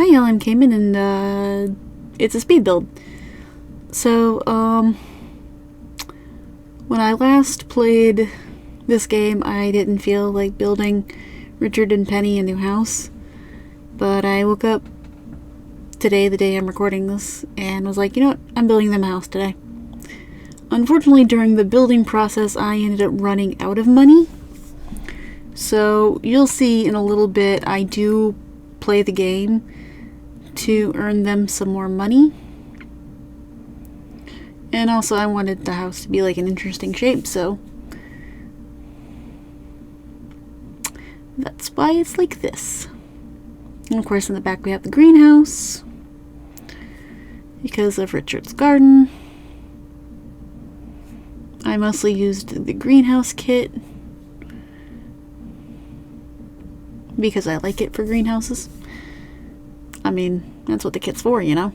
Hi, Ellen came in and it's a speed build. So, when I last played this game, I didn't feel like building Richard and Penny a new house. But I woke up today, the day I'm recording this, and was like, you know what, I'm building them a house today. Unfortunately, during the building process, I ended up running out of money. So, you'll see in a little bit, I do play the game to earn them some more money. And also I wanted the house to be like an interesting shape, so that's why it's like this. And of course in the back we have the greenhouse because of Richard's garden. I mostly used the greenhouse kit because I like it for greenhouses. I mean, that's what the kit's for, you know?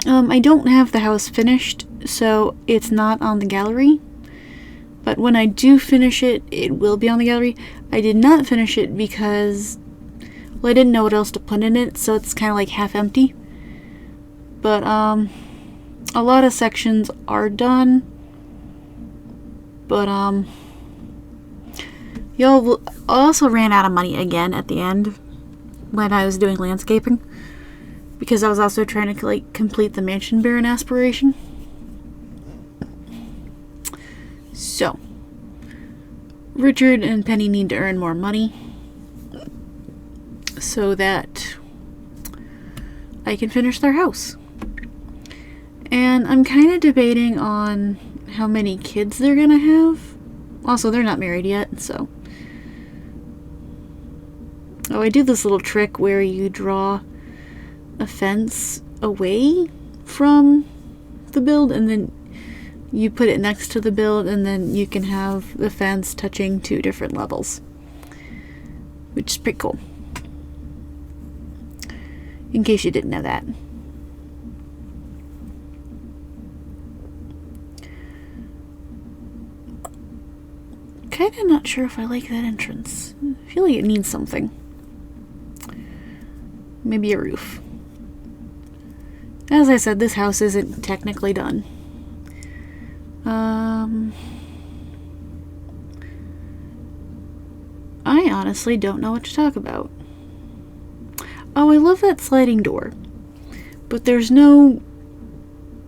I don't have the house finished, so it's not on the gallery. But when I do finish it, it will be on the gallery. I did not finish it because, well, I didn't know what else to put in it, so it's kind of like half empty. But, a lot of sections are done. But, I also ran out of money again at the end when I was doing landscaping, because I was also trying to like complete the Mansion Baron aspiration. So, Richard and Penny need to earn more money so that I can finish their house. And I'm kind of debating on how many kids they're gonna have. Also, they're not married yet, so. Oh, I do this little trick where you draw a fence away from the build and then you put it next to the build, and then you can have the fence touching two different levels, which is pretty cool. In case you didn't know that. Kinda not sure if I like that entrance. I feel like it needs something. Maybe a roof. As I said, this house isn't technically done. I honestly don't know what to talk about. Oh, I love that sliding door. But there's no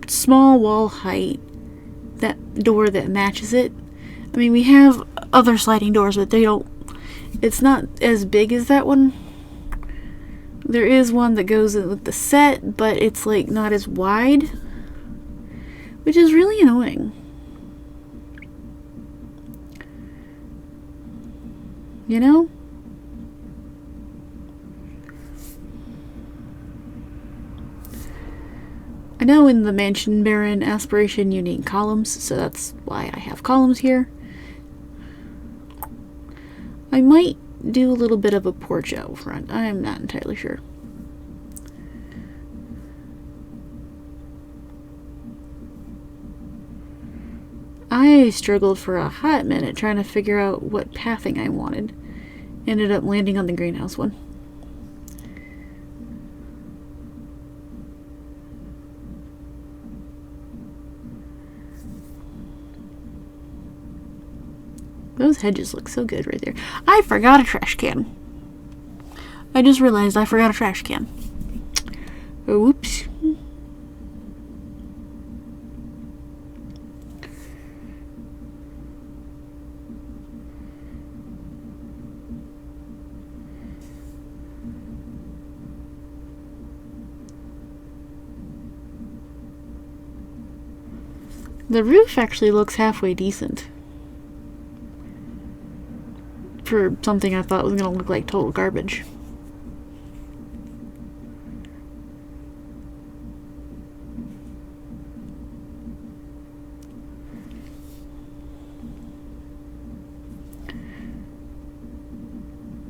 small wall height that door that matches it. I mean, we have other sliding doors, but they don't. It's not as big as that one. There is one that goes with the set, but it's like not as wide, which is really annoying. You know? I know in the Mansion Baron aspiration you need columns, so that's why I have columns here. I might do a little bit of a porch out front. I'm not entirely sure. I struggled for a hot minute trying to figure out what pathing I wanted. Ended up landing on the greenhouse one. Those hedges look so good right there. I forgot a trash can. I just realized I forgot a trash can. Oops. The roof actually looks halfway decent. For something I thought was going to look like total garbage.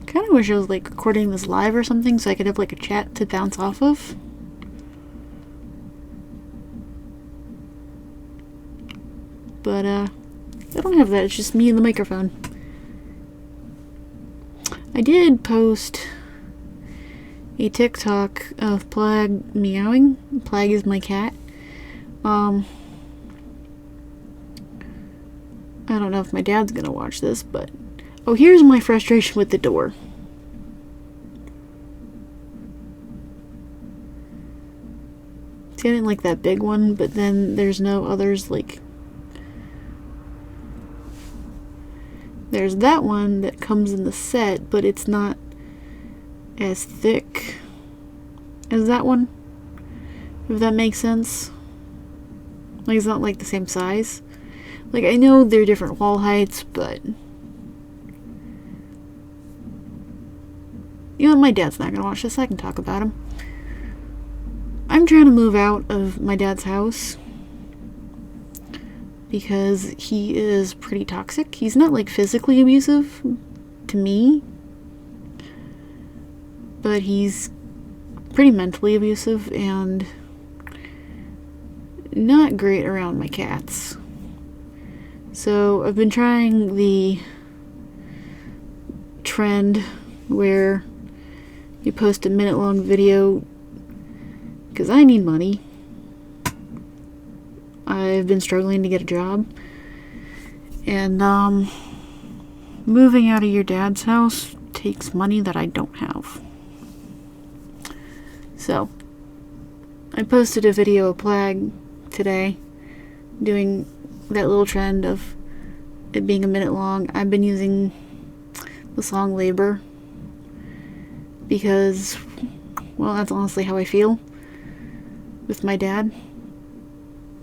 Kind of wish I was like recording this live or something so I could have like a chat to bounce off of. But I don't have that, it's just me and the microphone. I did post a TikTok of Plag meowing. Plag is my cat. I don't know if my dad's gonna watch this, but... Oh, here's my frustration with the door. See, I didn't like that big one, but then there's no others, like... There's that one that comes in the set, but it's not as thick as that one, if that makes sense. Like, it's not like the same size. Like, I know they're different wall heights, but... You know, my dad's not gonna watch this, I can talk about him. I'm trying to move out of my dad's house because he is pretty toxic. He's not, like, physically abusive to me, but he's pretty mentally abusive and not great around my cats. So I've been trying the trend where you post a minute-long video because I need money. I've been struggling to get a job, and moving out of your dad's house takes money that I don't have. So I posted a video of Plag today doing that little trend of it being a minute long. I've been using the song Labor because, well, that's honestly how I feel with my dad.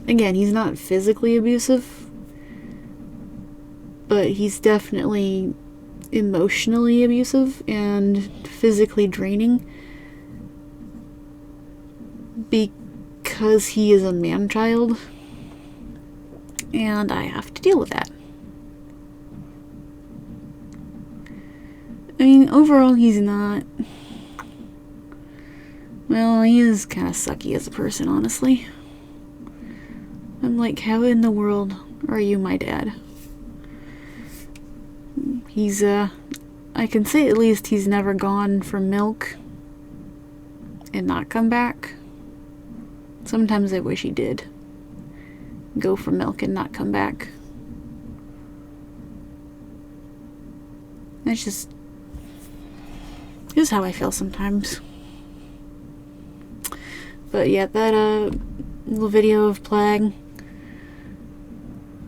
Again, he's not physically abusive, but he's definitely emotionally abusive and physically draining because he is a man-child, and I have to deal with that. I mean, overall, he's not... Well, he is kind of sucky as a person, honestly. I'm like, how in the world are you my dad? He's, I can say at least he's never gone for milk and not come back. Sometimes I wish he did go for milk and not come back. That's just how I feel sometimes. But yeah, that little video of Plag,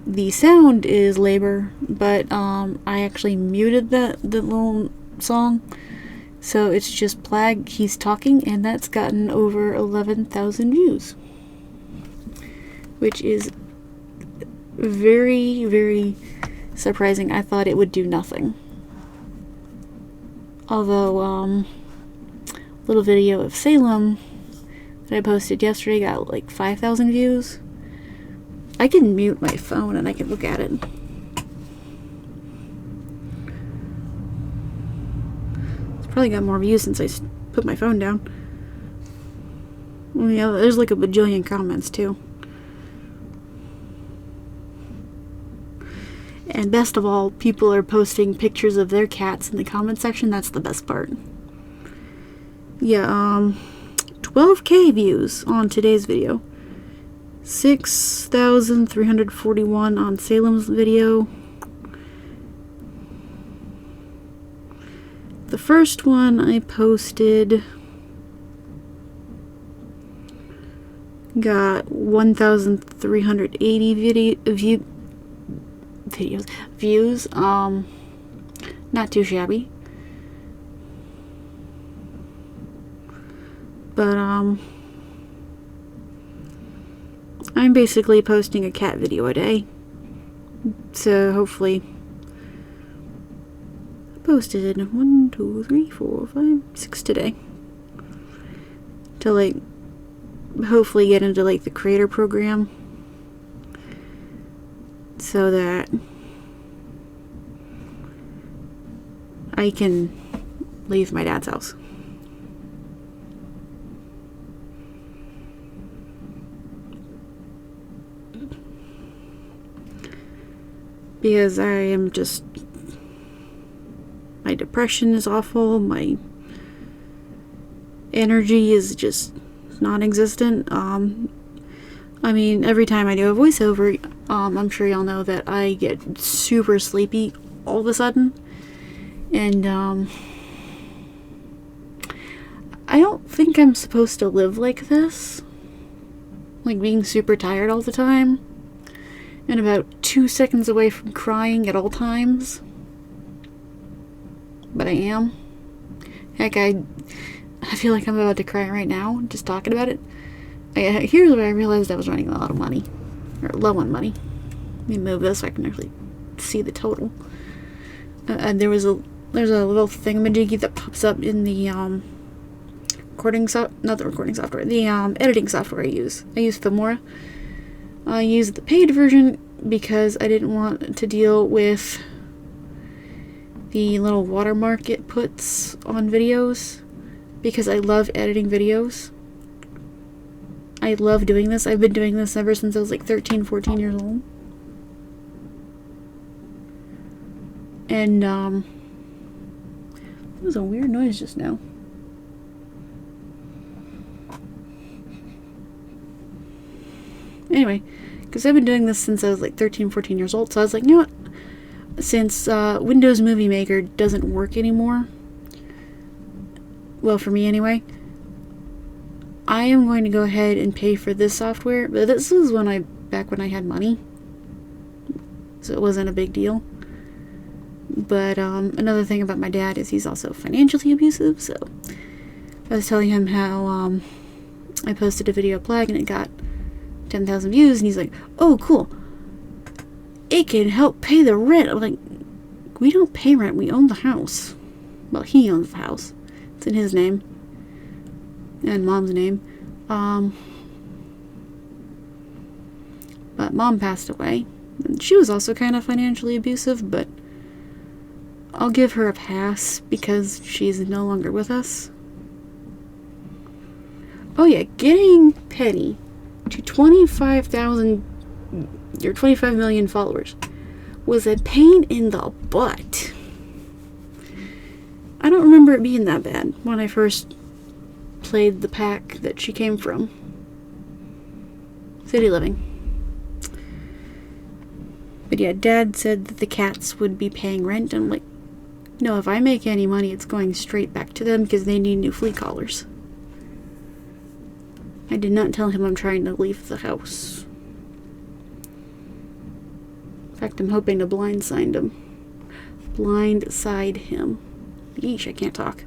the sound is Labor, but I actually muted the little song, so it's just Plag, he's talking, and that's gotten over 11,000 views, which is very, very surprising. I thought it would do nothing. Although, little video of Salem that I posted yesterday got like 5,000 views. I can mute my phone and I can look at it. It's probably got more views since I put my phone down. Well, yeah, there's like a bajillion comments too. And best of all, people are posting pictures of their cats in the comment section. That's the best part. Yeah, 12K views on today's video. 6,341 on Salem's video. The first one I posted got 1,380 views. Not too shabby. But I'm basically posting a cat video a day, so hopefully I posted 1, 2, 3, 4, 5, 6 today to like hopefully get into like the creator program so that I can leave my dad's house. Because I am just... my depression is awful, my energy is just non-existent. I mean, every time I do a voiceover, I'm sure y'all know that I get super sleepy all of a sudden. And, I don't think I'm supposed to live like this. Like being super tired all the time. And about 2 seconds away from crying at all times. But I am. Heck, I feel like I'm about to cry right now, just talking about it. Here's where I realized I was running a lot of money. Or low on money. Let me move this so I can actually see the total. And there's a little thingamajiggy that pops up in the, the editing software I use. I use Filmora. I use the paid version because I didn't want to deal with the little watermark it puts on videos, because I love editing videos. I love doing this. I've been doing this ever since I was like 13, 14 years old. And, it was a weird noise just now. Anyway, because I've been doing this since I was like 13, 14 years old, so I was like, you know what? Since Windows Movie Maker doesn't work anymore, well, for me anyway, I am going to go ahead and pay for this software. But this was back when I had money, so it wasn't a big deal. But another thing about my dad is he's also financially abusive, so I was telling him how I posted a video Plague and it got 10,000 views, and he's like, oh, cool. It can help pay the rent. I'm like, we don't pay rent, we own the house. Well, he owns the house. It's in his name. And Mom's name. But Mom passed away. And she was also kind of financially abusive, but I'll give her a pass because she's no longer with us. Oh yeah, getting Penny to 25,000 or 25 million followers was a pain in the butt. I don't remember it being that bad when I first played the pack that she came from. City Living. But yeah, Dad said that the cats would be paying rent, and I'm like, no, if I make any money, it's going straight back to them because they need new flea collars. I did not tell him I'm trying to leave the house. In fact, I'm hoping to blindside him. Blindside him. Yeesh, I can't talk.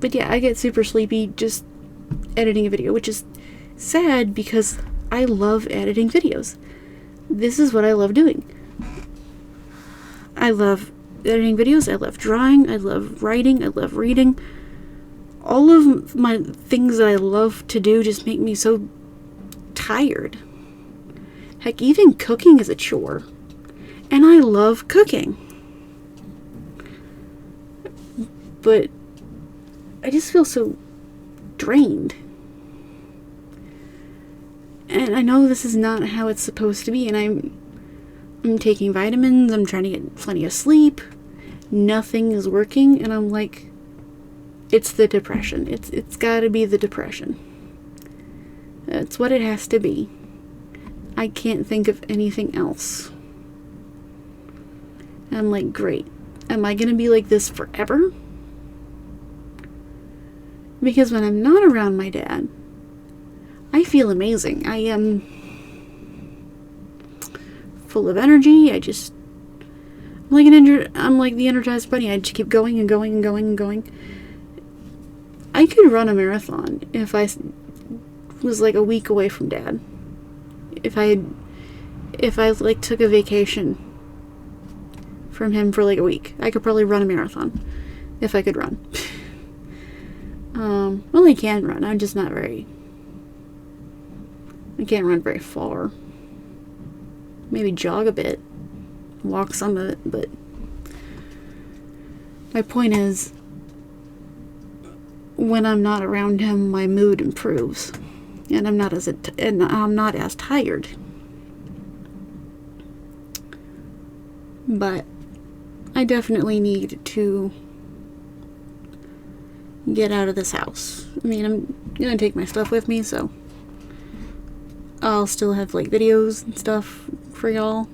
But yeah, I get super sleepy just editing a video, which is sad because I love editing videos. This is what I love doing. I love editing videos, I love drawing, I love writing, I love reading. All of my things that I love to do just make me so tired. Heck, even cooking is a chore. And I love cooking. But I just feel so drained. And I know this is not how it's supposed to be, and I'm taking vitamins, I'm trying to get plenty of sleep. Nothing is working, and I'm like, it's the depression. It's gotta be the depression. That's what it has to be. I can't think of anything else. And I'm like, great. Am I gonna be like this forever? Because when I'm not around my dad, I feel amazing. I am full of energy. I'm like the energized bunny. I just keep going and going and going and going. I could run a marathon if I was like a week away from Dad. If I like took a vacation from him for like a week, I could probably run a marathon if I could run. Well, I can run. I'm just not very. I can't run very far. Maybe jog a bit, walk some of it, but my point is, when I'm not around him, my mood improves, and I'm not as tired. But I definitely need to get out of this house. I mean, I'm gonna take my stuff with me, so I'll still have like videos and stuff for y'all.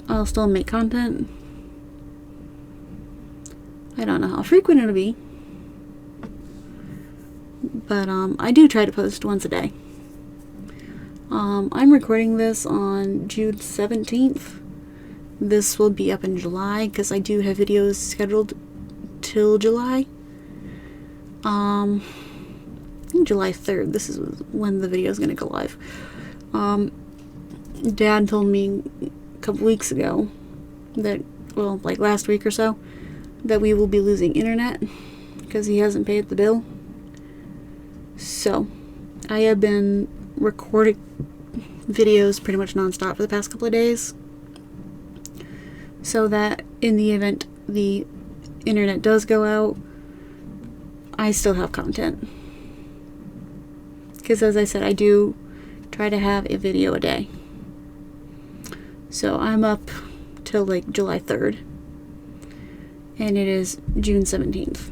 I'll still make content. I don't know how frequent it'll be, but I do try to post once a day. I'm recording this on June 17th. This will be up in July because I do have videos scheduled till July. I think July 3rd. This is when the video is going to go live. Dad told me a couple weeks ago that, well, like last week or so, that we will be losing internet because he hasn't paid the bill. So, I have been recording videos pretty much nonstop for the past couple of days, so that in the event the internet does go out, I still have content. Because as I said, I do try to have a video a day. So I'm up till like July 3rd. And it is June 17th.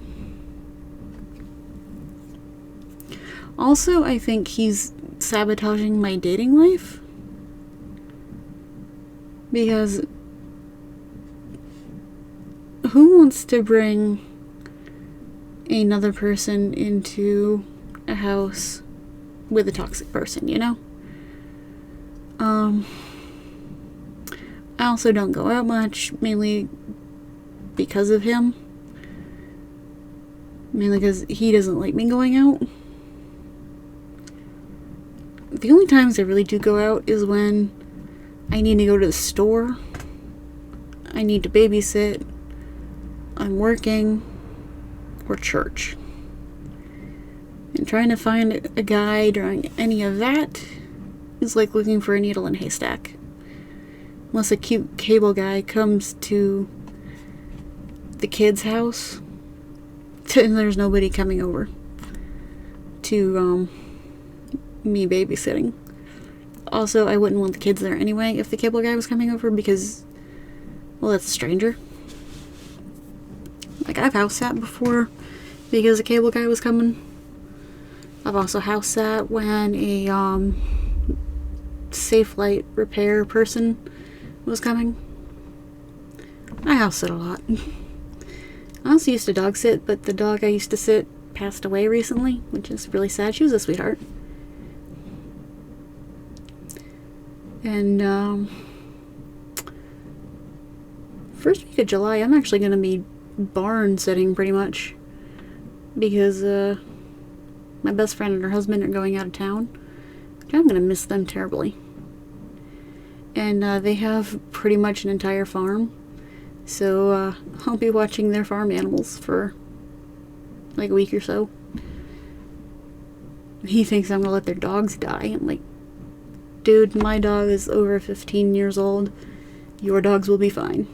Also, I think he's sabotaging my dating life. Because who wants to bring another person into a house with a toxic person, you know? I also don't go out much, mainly because of him. Mainly because he doesn't like me going out. The only times I really do go out is when I need to go to the store, I need to babysit, I'm working, or church. And trying to find a guy during any of that is like looking for a needle in a haystack. Unless a cute cable guy comes to the kid's house, and there's nobody coming over to me babysitting. Also, I wouldn't want the kids there anyway if the cable guy was coming over because, well, that's a stranger. Like, I've house sat before because a cable guy was coming. I've also house sat when a safe light repair person was coming. I house sit a lot. I also used to dog sit, but the dog I used to sit passed away recently, which is really sad. She was a sweetheart. And first week of July, I'm actually going to be barn sitting pretty much because my best friend and her husband are going out of town. I'm going to miss them terribly. And they have pretty much an entire farm. So I'll be watching their farm animals for like a week or so. He thinks I'm going to let their dogs die. I'm like, dude, my dog is over 15 years old. Your dogs will be fine.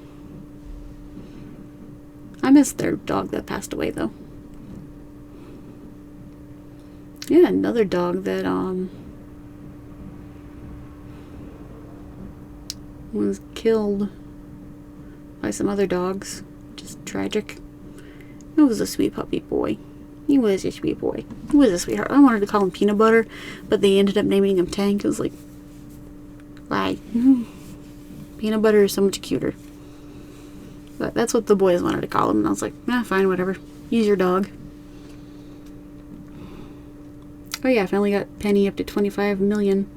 I miss their dog that passed away, though. Yeah, another dog that was killed by some other dogs. Just tragic. It was a sweet puppy boy. He was a sweet boy. He was a sweetheart. I wanted to call him Peanut Butter, but they ended up naming him Tank. It was like, why? Peanut Butter is so much cuter. But that's what the boys wanted to call him, and I was like, fine, whatever. Use your dog. Oh yeah, I finally got Penny up to 25 million.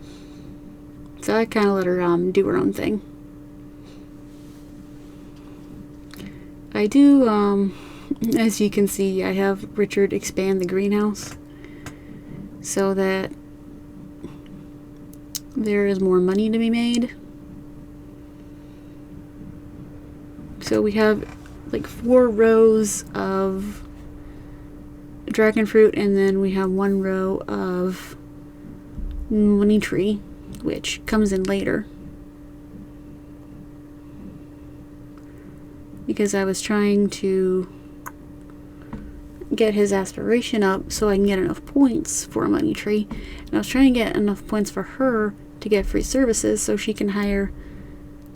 So I kind of let her do her own thing. I do, as you can see, I have Richard expand the greenhouse so that there is more money to be made. So we have like 4 rows of dragon fruit, and then we have 1 row of money tree, which comes in later. Because I was trying to get his aspiration up so I can get enough points for a money tree. And I was trying to get enough points for her to get free services so she can hire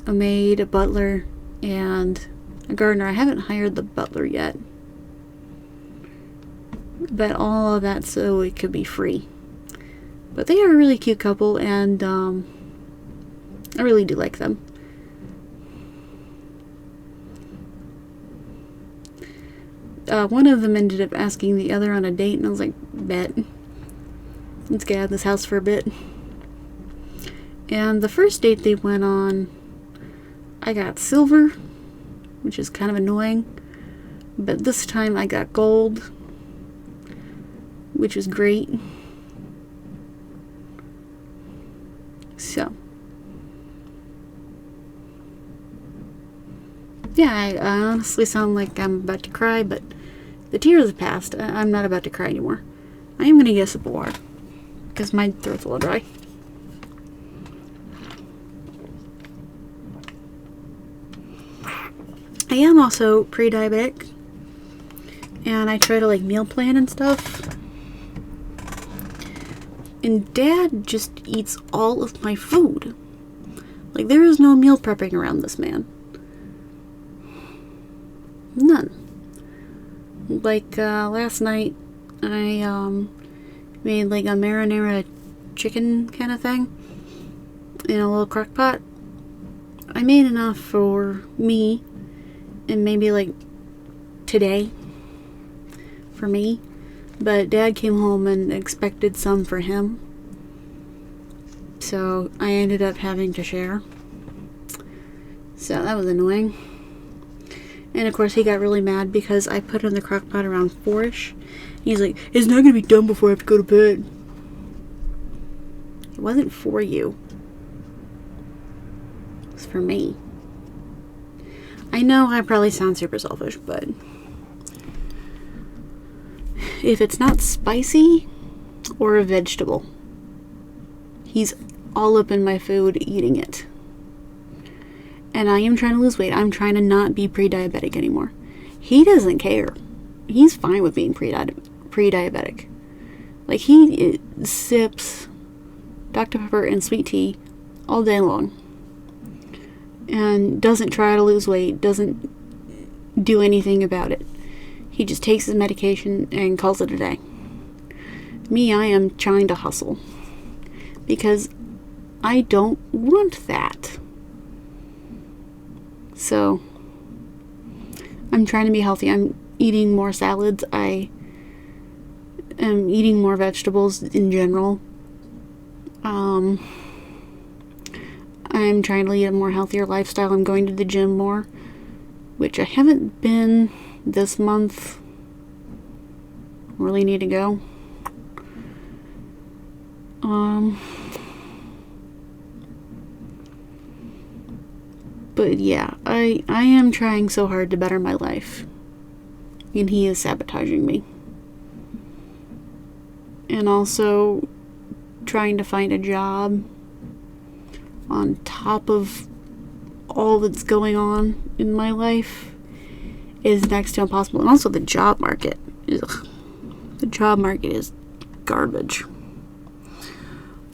a maid, a butler, and a gardener. I haven't hired the butler yet. But all of that so it could be free. But they are a really cute couple, and I really do like them. One of them ended up asking the other on a date, and I was like, bet. Let's get out of this house for a bit. And the first date they went on, I got silver, which is kind of annoying. But this time I got gold, which was great. So, yeah, I honestly sound like I'm about to cry, but the tears have passed. I'm not about to cry anymore. I am going to get a sip of water, because my throat's a little dry. I am also pre-diabetic, and I try to like meal plan and stuff. And Dad just eats all of my food. Like, there is no meal prepping around this man. None. Like, last night, I, made, like, a marinara chicken kind of thing in a little crock pot. I made enough for me and maybe, like, today for me. But Dad came home and expected some for him. So I ended up having to share. So that was annoying. And of course he got really mad because I put it in the crock pot around 4-ish. He's like, it's not going to be done before I have to go to bed. It wasn't for you. It was for me. I know I probably sound super selfish, but if it's not spicy or a vegetable, he's all up in my food eating it. And I am trying to lose weight. I'm trying to not be pre-diabetic anymore. He doesn't care. He's fine with being pre-diabetic. Like, he sips Dr. Pepper and sweet tea all day long. And doesn't try to lose weight. Doesn't do anything about it. He just takes his medication and calls it a day. Me, I am trying to hustle. Because I don't want that. So, I'm trying to be healthy. I'm eating more salads. I am eating more vegetables in general. I'm trying to lead a more healthier lifestyle. I'm going to the gym more, which I haven't been this month. Really need to go. But yeah, I am trying so hard to better my life. And he is sabotaging me. And also trying to find a job on top of all that's going on in my life is next to impossible. And also the job market. Ugh. The job market is garbage.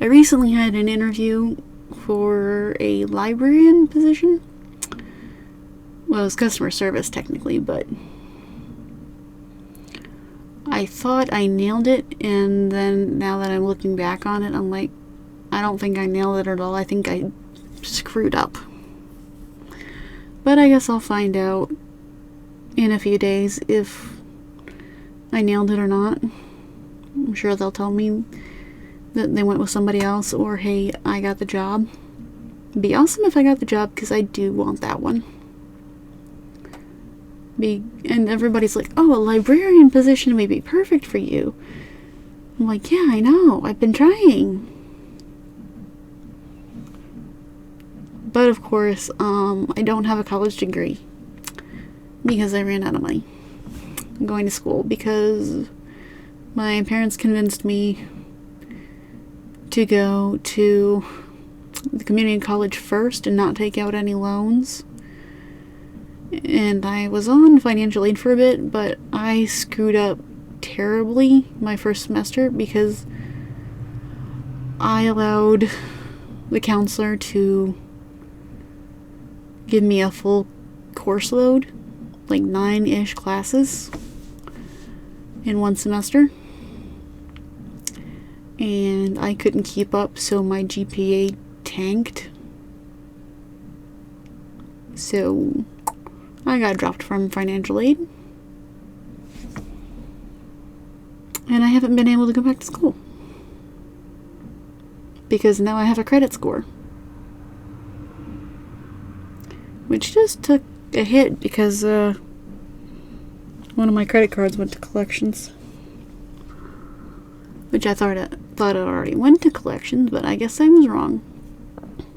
I recently had an interview for a librarian position. Well, it was customer service technically, but I thought I nailed it, and then now that I'm looking back on it, I'm like, I don't think I nailed it at all. I think I screwed up. But I guess I'll find out in a few days if I nailed it or not. I'm sure they'll tell me that they went with somebody else, or hey, I got the job. It'd be awesome if I got the job, because I do want that one. And everybody's like, oh, a librarian position would be perfect for you. I'm like, yeah, I know. I've been trying. But of course, I don't have a college degree because I ran out of money going to school, because my parents convinced me to go to the community college first and not take out any loans. And I was on financial aid for a bit, but I screwed up terribly my first semester because I allowed the counselor to give me a full course load, like 9-ish classes. in one semester. And I couldn't keep up, so my GPA tanked. So I got dropped from financial aid. And I haven't been able to go back to school. Because now I have a credit score. Which just took a hit because one of my credit cards went to collections. Which I thought it already went to collections, but I guess I was wrong.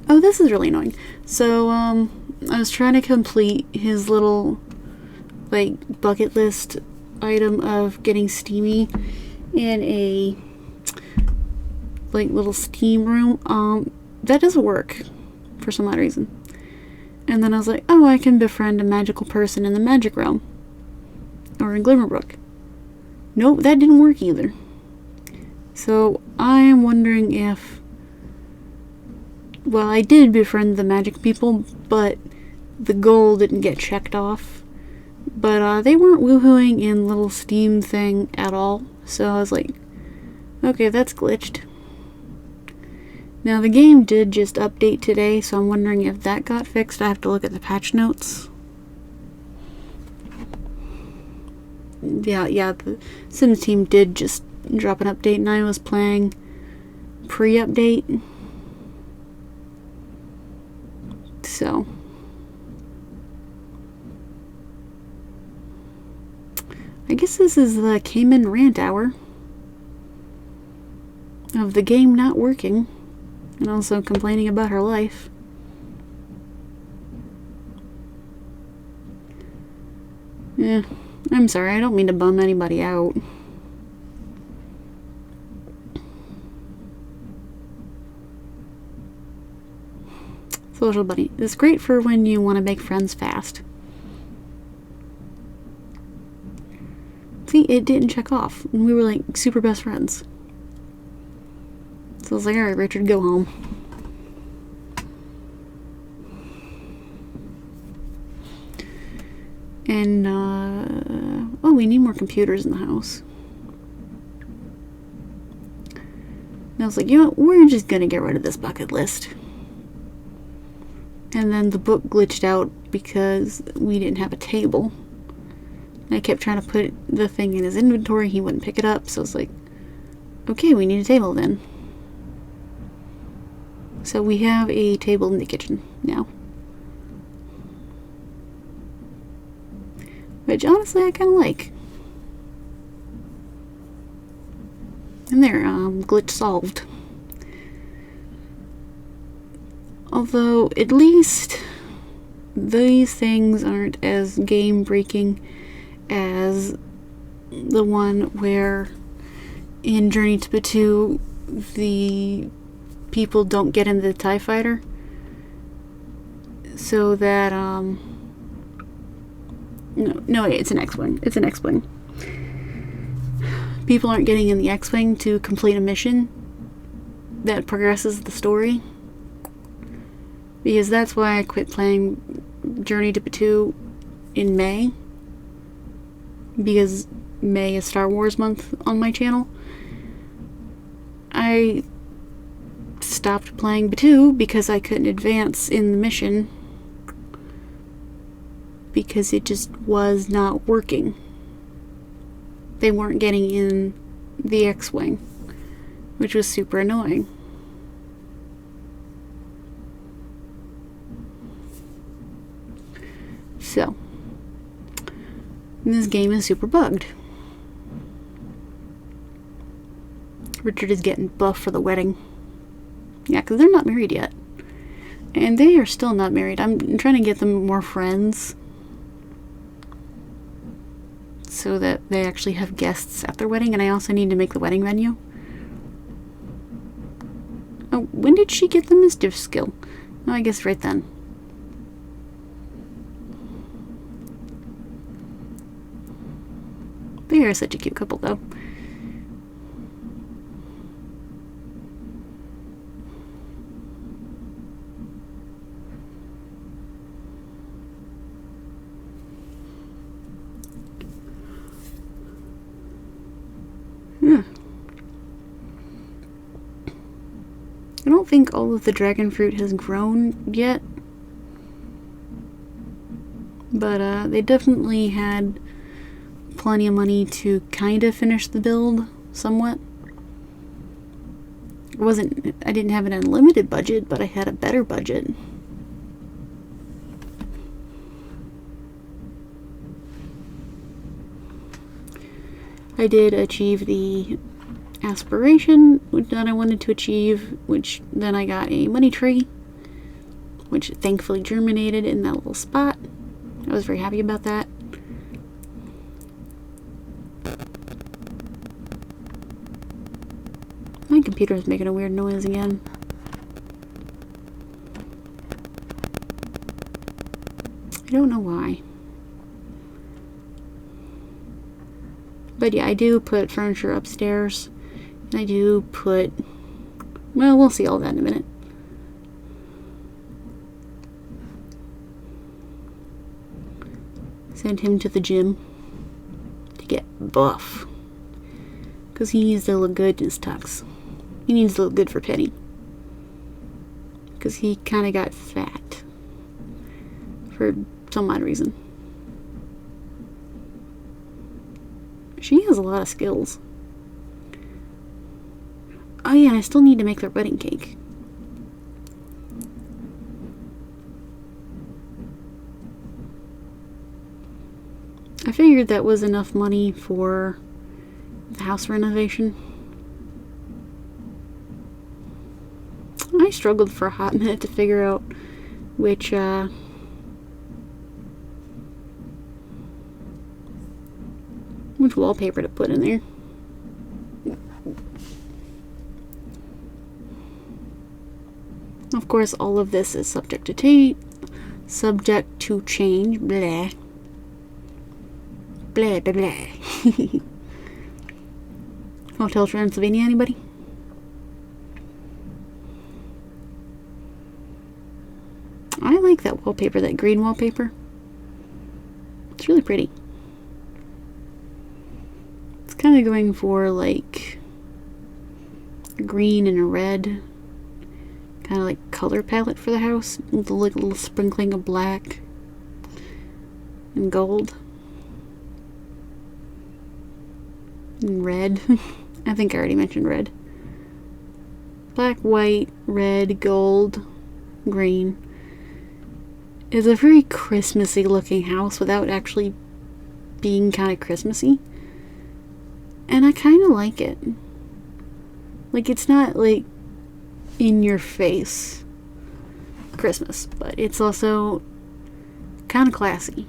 Oh, this is really annoying. So, I was trying to complete his little, like, bucket list item of getting Steamy in a, like, little Steam room. That doesn't work for some odd reason. And then I was like, oh, I can befriend a magical person in the magic realm. Or in Glimmerbrook. Nope, that didn't work either. So, I am wondering if... Well, I did befriend the magic people, but the goal didn't get checked off. But they weren't woohooing in little Steam thing at all. So I was like, okay, that's glitched. Now, the game did just update today, so I'm wondering if that got fixed. I have to look at the patch notes. Yeah, the Sims team did just drop an update, and I was playing pre-update. So, I guess this is the Cayman rant hour of the game not working, and also complaining about her life. Yeah, I'm sorry, I don't mean to bum anybody out. Social Bunny. It's great for when you want to make friends fast. See, it didn't check off. And we were like super best friends. So I was like, alright, Richard, go home. And, oh, we need more computers in the house. And I was like, you know what, we're just gonna get rid of this bucket list. And then the book glitched out because we didn't have a table. And I kept trying to put the thing in his inventory, he wouldn't pick it up, so I was like, okay, we need a table then. So we have a table in the kitchen now. Which honestly I kinda like. And there, glitch solved. Although, at least these things aren't as game-breaking as the one where in Journey to Batuu the people don't get in the TIE fighter. So that, no, it's an X-Wing. It's an X-Wing. People aren't getting in the X-Wing to complete a mission that progresses the story. Because that's why I quit playing Journey to Batuu in May. Because May is Star Wars month on my channel. I stopped playing Batuu because I couldn't advance in the mission. Because it just was not working. They weren't getting in the X-Wing. Which was super annoying. So, this game is super bugged. Richard is getting buff for the wedding. Yeah, because they're not married yet. And they are still not married. I'm trying to get them more friends. So that they actually have guests at their wedding. And I also need to make the wedding venue. Oh, when did she get the mischief skill? Oh, I guess right then. They are such a cute couple, though. I don't think all of the dragon fruit has grown yet. But they definitely had plenty of money to kind of finish the build somewhat. I didn't have an unlimited budget, but I had a better budget. I did achieve the aspiration that I wanted to achieve, which then I got a money tree, which thankfully germinated in that little spot. I was very happy about that. My computer is making a weird noise again. I don't know why. But yeah, I do put furniture upstairs. And I do put... Well, we'll see all that in a minute. Send him to the gym to get buff. Because he needs to look good in his tux. He needs to look good for Penny. Because he kind of got fat. For some odd reason. She has a lot of skills. Oh yeah, and I still need to make their wedding cake. I figured that was enough money for the house renovation. I struggled for a hot minute to figure out which wallpaper to put in there. Of course, all of this is subject to change. Blah. Blah, blah, blah. Hotel Transylvania, anybody? I like that wallpaper, that green wallpaper. It's really pretty. It's kind of going for like a green and a red kind of like color palette for the house with a little sprinkling of black and gold and red. I think I already mentioned red. Black, white, red, gold, green. It's a very Christmassy looking house without actually being kind of Christmassy. And I kind of like it. Like, it's not like in your face Christmas, but it's also kind of classy.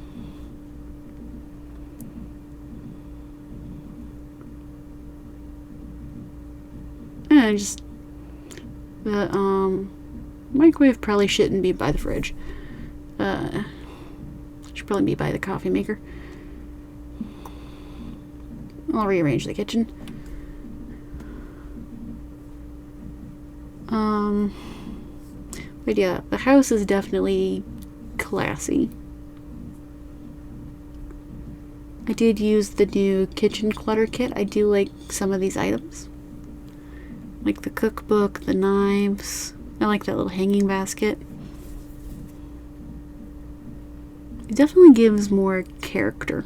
And just the microwave probably shouldn't be by the fridge. Should probably be by the coffee maker. I'll rearrange the kitchen. But yeah, the house is definitely classy. I did use the new kitchen clutter kit. I do like some of these items. Like the cookbook, the knives. I like that little hanging basket. It definitely gives more character.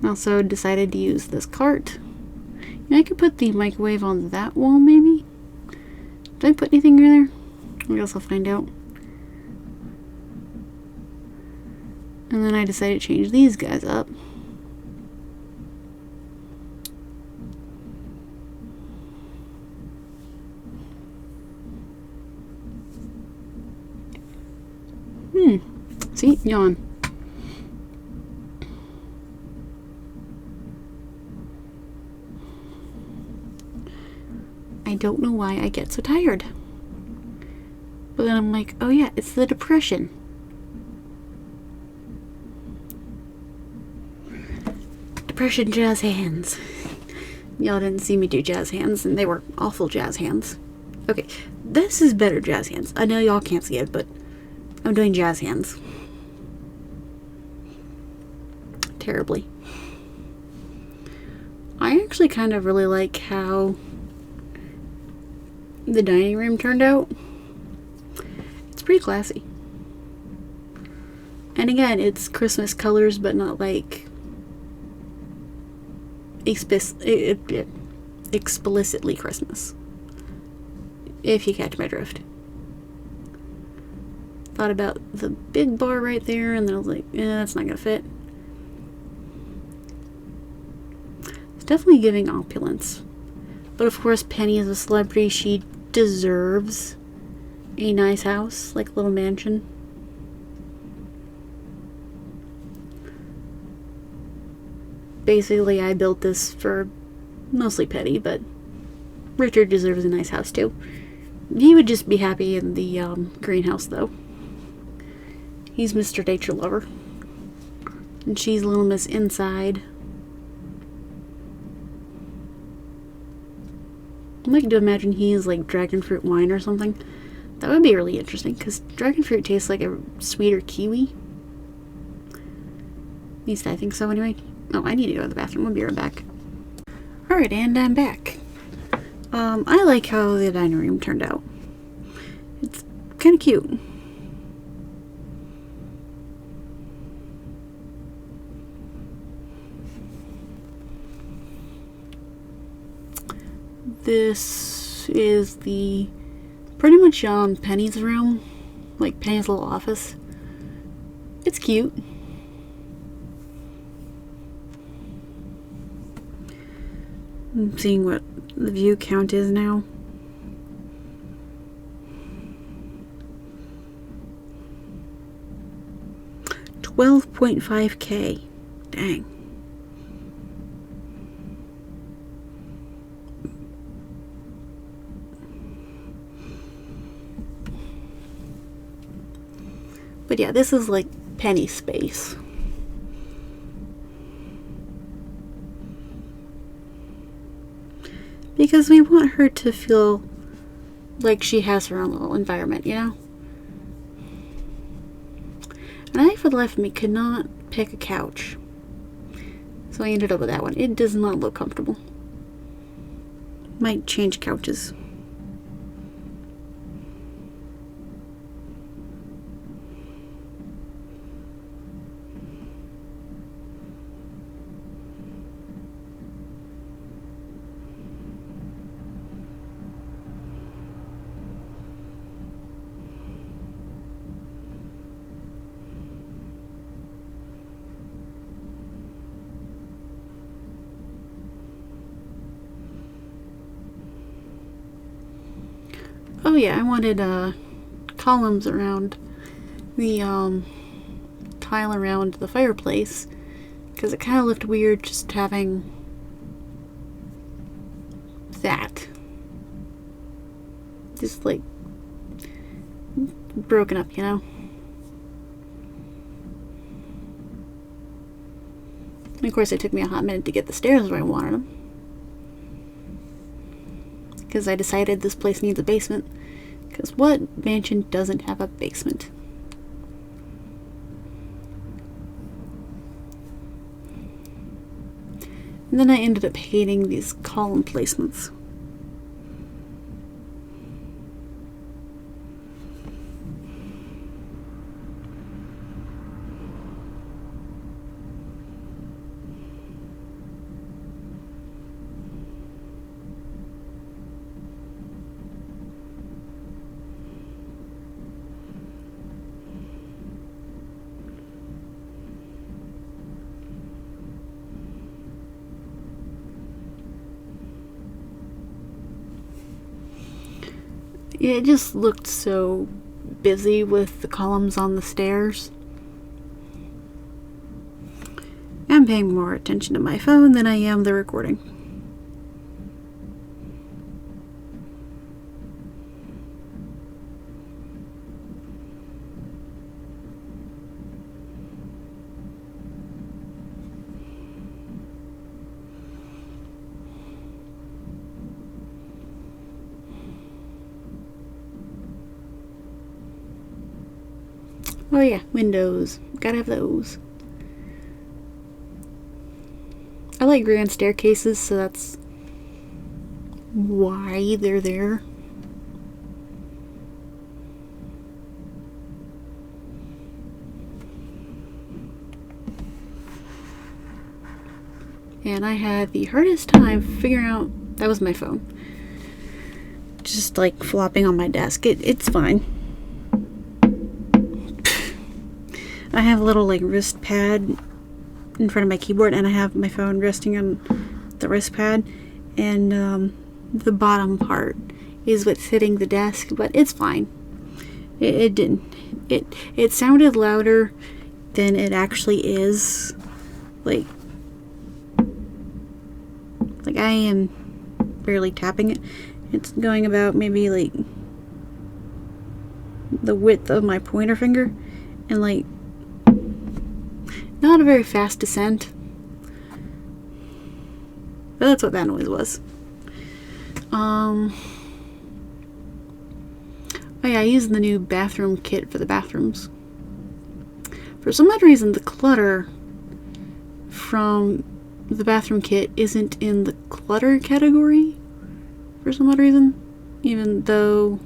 Also decided to use this cart. I could put the microwave on that wall, maybe? Did I put anything in there? I guess I'll find out. And then I decided to change these guys up. See? Yawn. I don't know why I get so tired. But then I'm like, oh yeah, it's the depression. Depression jazz hands. Y'all didn't see me do jazz hands, and they were awful jazz hands. Okay, this is better jazz hands. I know y'all can't see it, but I'm doing jazz hands. Terribly. I actually kind of really like how the dining room turned out. It's pretty classy. And again, it's Christmas colors, but not like explicitly Christmas. If you catch my drift. Thought about the big bar right there, and then I was like, that's not gonna fit. It's definitely giving opulence. But of course, Penny is a celebrity. She deserves a nice house, like a little mansion. Basically, I built this for mostly Penny, but Richard deserves a nice house too. He would just be happy in the greenhouse, though. He's Mr. Nature Lover. And she's Little Miss Inside. I like to imagine he's like dragon fruit wine or something. That would be really interesting, because dragon fruit tastes like a sweeter kiwi. At least I think so, anyway. Oh, I need to go to the bathroom. I'll be right back. Alright, and I'm back. I like how the dining room turned out. It's kind of cute. This is the pretty much Penny's room, like Penny's little office. It's cute. I'm seeing what the view count is now. $12.5K. Dang. But yeah, this is like Penny space. Because we want her to feel like she has her own little environment, you know? And I, for the life of me, could not pick a couch. So I ended up with that one. It does not look comfortable. Might change couches. Oh yeah, I wanted columns around the tile around the fireplace, because it kind of looked weird just having that. Just like broken up, you know? And of course, it took me a hot minute to get the stairs where I wanted them. Because I decided this place needs a basement. Because what mansion doesn't have a basement? And then I ended up hating these column placements. It just looked so busy with the columns on the stairs. I'm paying more attention to my phone than I am the recording. Oh yeah, windows. Gotta have those. I like grand staircases, so that's why they're there. And I had the hardest time figuring out, that was my phone, just like flopping on my desk. It's fine. I have a little like wrist pad in front of my keyboard, and I have my phone resting on the wrist pad, and the bottom part is what's hitting the desk, but it's fine. It didn't. It sounded louder than it actually is. Like I am barely tapping it. It's going about maybe like the width of my pointer finger, and like not a very fast descent. But that's what that noise was. Oh yeah, I used the new bathroom kit for the bathrooms. For some odd reason, the clutter from the bathroom kit isn't in the clutter category for some odd reason, even though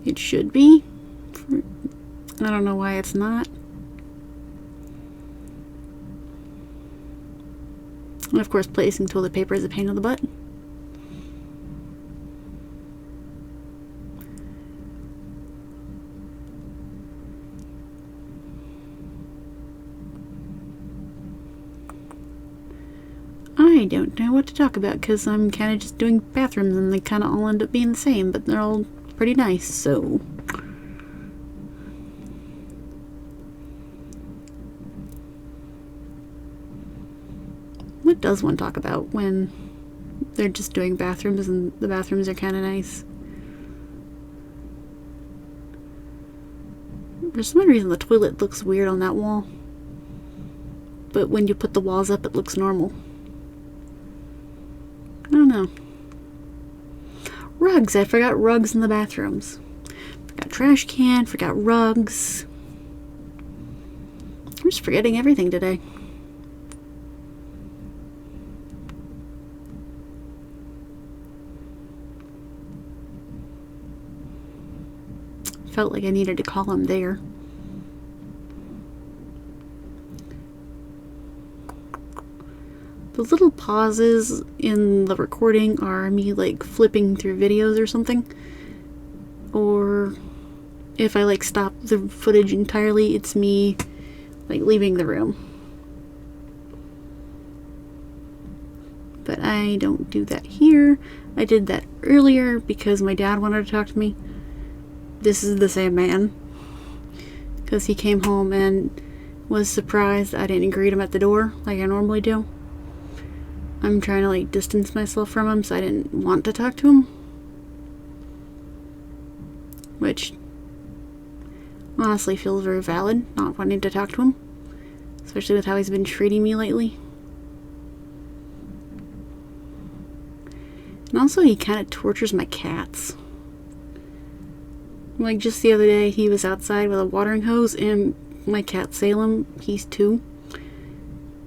it should be. I don't know why it's not. And of course, placing toilet paper is a pain in the butt. I don't know what to talk about because I'm kind of just doing bathrooms and they kind of all end up being the same, but they're all pretty nice, so. What does one talk about when they're just doing bathrooms and the bathrooms are kind of nice? For some reason the toilet looks weird on that wall, but when you put the walls up it looks normal. I don't know. Rugs. I forgot rugs in the bathrooms. Forgot trash can. Forgot rugs. I'm just forgetting everything today. Felt like I needed to call him there. The little pauses in the recording are me like flipping through videos or something. Or if I like stop the footage entirely, it's me like leaving the room. But I don't do that here. I did that earlier because my dad wanted to talk to me. This is the same man. Because he came home and was surprised I didn't greet him at the door like I normally do. I'm trying to like distance myself from him, so I didn't want to talk to him. Which honestly feels very valid, not wanting to talk to him. Especially with how he's been treating me lately. And also he kind of tortures my cats. Like just the other day he was outside with a watering hose, and my cat Salem, he's 2.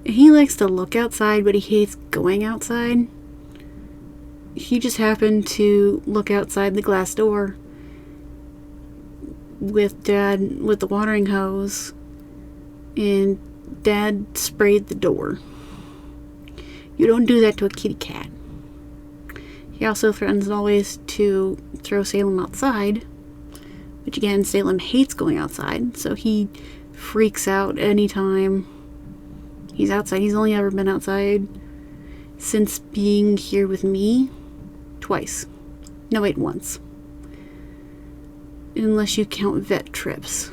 He likes to look outside, but he hates going outside. He just happened to look outside the glass door with Dad with the watering hose, and Dad sprayed the door. You don't do that to a kitty cat. He also threatens always to throw Salem outside, which again, Salem hates going outside, so he freaks out anytime he's outside. He's only ever been outside since being here with me twice. No, wait, once. Unless you count vet trips.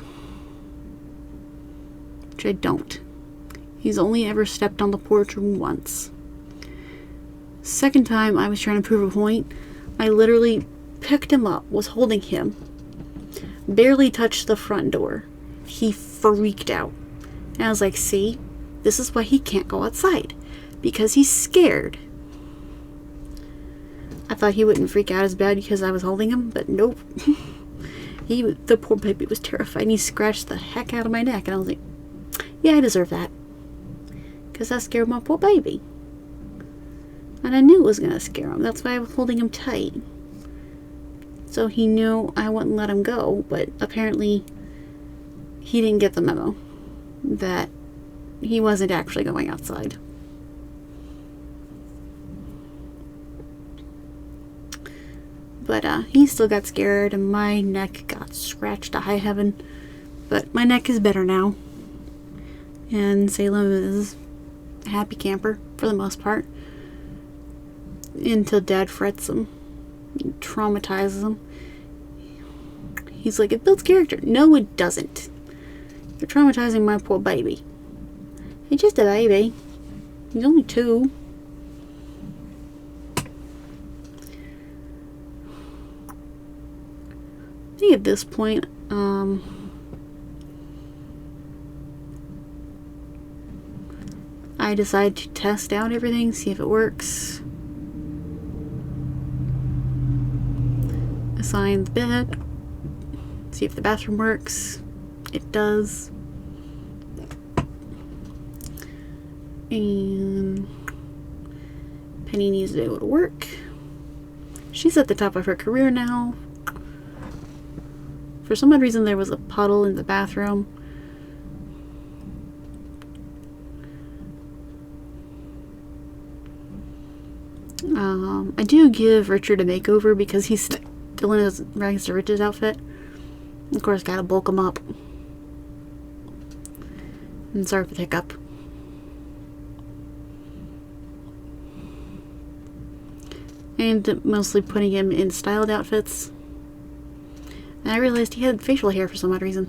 Which I don't. He's only ever stepped on the porch once. Second time I was trying to prove a point, I literally picked him up, was holding him, barely touched the front door. He freaked out. And I was like, see? This is why he can't go outside. Because he's scared. I thought he wouldn't freak out as bad because I was holding him, but nope. The poor baby was terrified, and he scratched the heck out of my neck, and I was like, yeah, I deserve that. because that scared my poor baby. And I knew it was going to scare him. That's why I was holding him tight. So he knew I wouldn't let him go, but apparently he didn't get the memo that he wasn't actually going outside. But he still got scared, and my neck got scratched to high heaven. But my neck is better now. And Salem is a happy camper for the most part. Until Dad frets him. Traumatizes him. He's like, it builds character. No, it doesn't. You're traumatizing my poor baby. He's just a baby. He's only 2. I think at this point, I decide to test out everything, see if it works. Assign the bed, see if the bathroom works. It does. And Penny needs to go to work. She's at the top of her career now. For some odd reason, there was a puddle in the bathroom. I do give Richard a makeover because he's still in his rags to riches outfit. Of course, gotta bulk him up. And sorry for the hiccup. And mostly putting him in styled outfits. And I realized he had facial hair for some odd reason.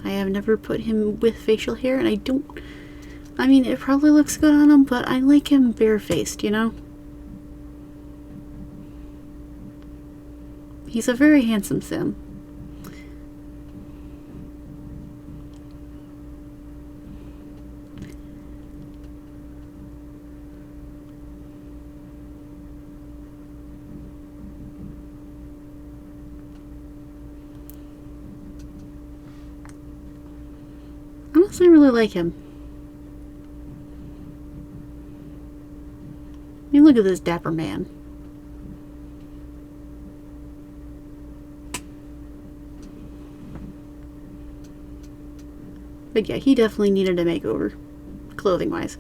I have never put him with facial hair, and I mean, it probably looks good on him, but I like him barefaced, you know? He's a very handsome Sim. Honestly, I really like him. I mean, look at this dapper man. But yeah, he definitely needed a makeover, clothing-wise.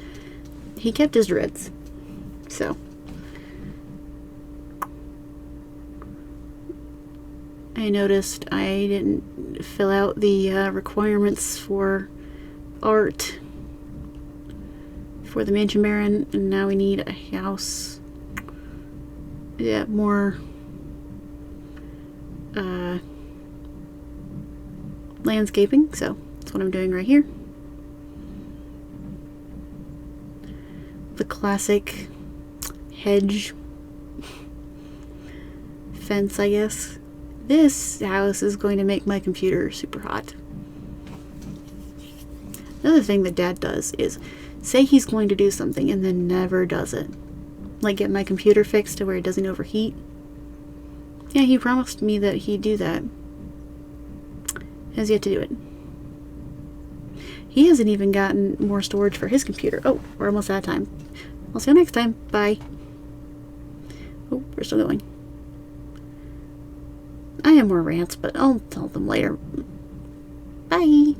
He kept his dreads, so. I noticed I didn't fill out the requirements for art for the Mansion Baron, and now we need a house. Yeah, more landscaping, so that's what I'm doing right here. The classic hedge fence, I guess. This house is going to make my computer super hot. Another thing that Dad does is say he's going to do something and then never does it. Like get my computer fixed to where it doesn't overheat. Yeah, he promised me that he'd do that. Has yet to do it. He hasn't even gotten more storage for his computer. Oh, we're almost out of time. I'll see you next time. Bye. Oh, we're still going. I have more rants, but I'll tell them later. Bye.